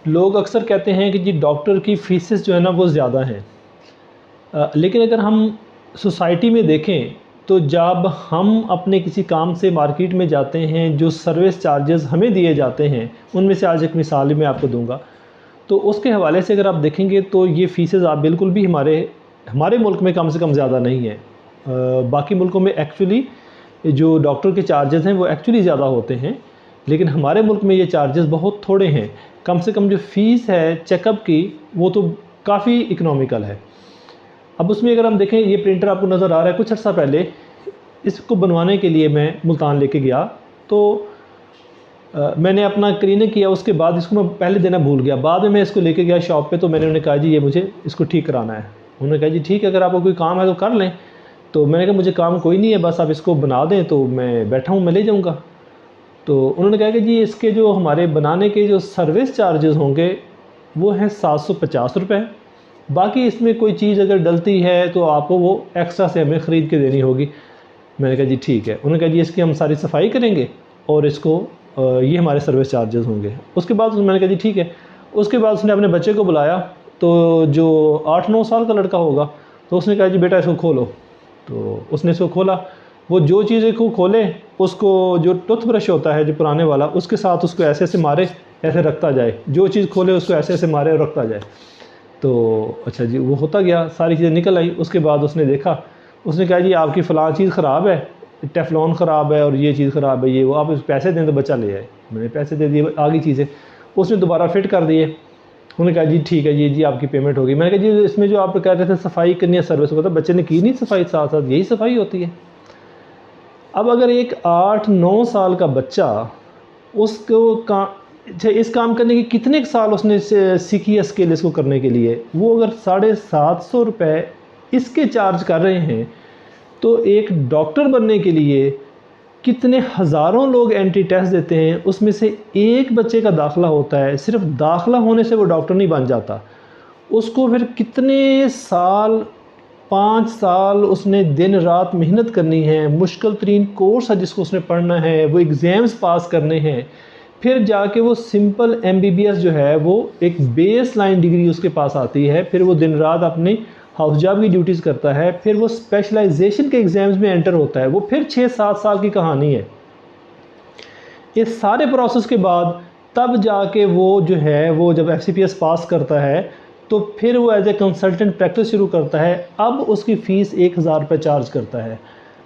लोग अक्सर कहते हैं कि जी डॉक्टर की फ़ीसेस जो है ना वो ज़्यादा हैं, लेकिन अगर हम सोसाइटी में देखें तो जब हम अपने किसी काम से मार्केट में जाते हैं, जो सर्विस चार्जेस हमें दिए जाते हैं, उनमें से आज एक मिसाल मैं आपको दूंगा। तो उसके हवाले से अगर आप देखेंगे तो ये फ़ीसेस आप बिल्कुल भी हमारे हमारे मुल्क में कम से कम ज़्यादा नहीं है। बाकी मुल्कों में एक्चुअली जो डॉक्टर के चार्जेस हैं वो एक्चुअली ज़्यादा होते हैं, लेकिन हमारे मुल्क में ये चार्जेस बहुत थोड़े हैं। कम से कम जो फ़ीस है चेकअप की वो तो काफ़ी इकनॉमिकल है। अब उसमें अगर हम देखें, ये प्रिंटर आपको नज़र आ रहा है, कुछ अर्सा पहले इसको बनवाने के लिए मैं मुल्तान लेके गया, तो मैंने अपना क्लीनिक किया, उसके बाद इसको मैं पहले देना भूल गया। बाद में मैं इसको लेके गया शॉप पे, तो मैंने उन्हें कहा जी ये मुझे इसको ठीक कराना है। उन्होंने कहा जी ठीक है, अगर आपको कोई काम है तो कर लें। तो मैंने कहा मुझे काम कोई नहीं है, बस आप इसको बना दें तो मैं बैठा हूँ, मैं ले जाऊँगा। तो उन्होंने कहा कि जी इसके जो हमारे बनाने के जो सर्विस चार्जेस होंगे वो हैं 750 रुपये। बाकी इसमें कोई चीज़ अगर डलती है तो आपको वो एक्स्ट्रा से हमें ख़रीद के देनी होगी। मैंने कहा जी ठीक है। उन्होंने कहा जी इसकी हम सारी सफाई करेंगे और इसको ये हमारे सर्विस चार्जेस होंगे। उसके बाद मैंने कहा जी ठीक है। उसके बाद उसने अपने बच्चे को बुलाया, तो जो 8-9 साल का लड़का होगा, तो उसने कहा जी बेटा इसको खोलो। तो उसने इसको खोला। वो जो चीज़ को खोले, उसको जो टूथब्रश होता है जो पुराने वाला, उसके साथ उसको ऐसे ऐसे मारे, ऐसे रखता जाए। जो चीज़ खोले उसको ऐसे ऐसे मारे और रखता जाए। तो अच्छा जी, वो होता गया, सारी चीज़ें निकल आई। उसके बाद उसने देखा, उसने कहा जी आपकी फ़लाँ चीज़ ख़राब है, टेफ्लॉन ख़राब है और ये चीज़ ख़राब है, ये वो, आप पैसे दें तो बच्चा ले आए। मैंने पैसे दे दिए, आ गई चीज़ें। उसने दोबारा फिट कर दिए। उन्होंने कहा जी ठीक है, ये जी आपकी पेमेंट होगी। मैंने कहा जी इसमें जो आप कह रहे थे सफाई करनी है सर्विस, होता बच्चे ने की नहीं सफाई, साथ साथ यही सफाई होती है। अब अगर एक 8-9 साल का बच्चा, उसको अच्छा इस काम करने के कितने साल उसने सीखी है स्किल इसको करने के लिए, वो अगर 750 रुपये इसके चार्ज कर रहे हैं, तो एक डॉक्टर बनने के लिए कितने हज़ारों लोग एंट्री टेस्ट देते हैं, उसमें से एक बच्चे का दाखिला होता है। सिर्फ दाखिला होने से वो डॉक्टर नहीं बन जाता, उसको फिर कितने साल, 5 साल उसने दिन रात मेहनत करनी है, मुश्किल तरीन कोर्स है जिसको उसने पढ़ना है, वो एग्ज़ाम्स पास करने हैं, फिर जाके वो सिंपल MBBS जो है वो एक बेस लाइन डिग्री उसके पास आती है। फिर वो दिन रात अपनी हाउस जॉब की ड्यूटीज़ करता है, फिर वो स्पेशलाइजेशन के एग्ज़ाम्स में एंटर होता है, वो फिर 6-7 साल की कहानी है। इस सारे प्रोसेस के बाद तब जाके वो जो है वो जब FCPS पास करता है, तो फिर वो एज ए कंसल्टेंट प्रैक्टिस शुरू करता है। अब उसकी फ़ीस 1000 रुपये चार्ज करता है।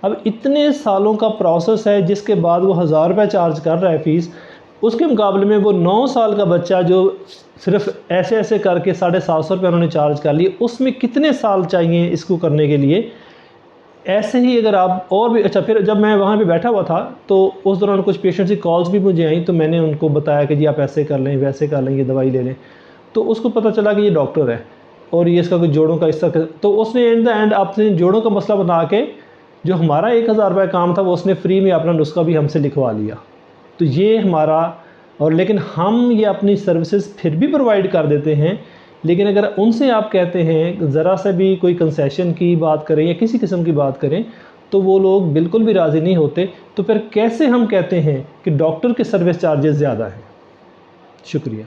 अब इतने सालों का प्रोसेस है, जिसके बाद वो 1000 रुपये चार्ज कर रहा है फ़ीस। उसके मुकाबले में वो 9 साल का बच्चा जो सिर्फ ऐसे ऐसे करके 750 रुपये उन्होंने चार्ज कर लिए, उसमें कितने साल चाहिए इसको करने के लिए। ऐसे ही अगर आप और भी अच्छा, फिर जब मैं वहाँ पे बैठा हुआ था, तो उस दौरान कुछ पेशेंट्स की कॉल्स भी मुझे आई, तो मैंने उनको बताया कि जी आप ऐसे कर लें, वैसे कर लें, ये दवाई ले लें। तो उसको पता चला कि ये डॉक्टर है और ये इसका कोई जोड़ों का हिस्सा, तो उसने इन द एंड अपने जोड़ों का मसला बना के जो हमारा 1000 रुपये काम था, वो उसने फ्री में अपना नुस्खा भी हमसे लिखवा लिया। तो ये हमारा, और लेकिन हम ये अपनी सर्विसेज फिर भी प्रोवाइड कर देते हैं। लेकिन अगर उनसे आप कहते हैं ज़रा सा भी कोई कंसेशन की बात करें या किसी किस्म की बात करें, तो वो लोग बिल्कुल भी राज़ी नहीं होते। तो फिर कैसे हम कहते हैं कि डॉक्टर के सर्विस चार्जेस ज़्यादा हैं। शुक्रिया।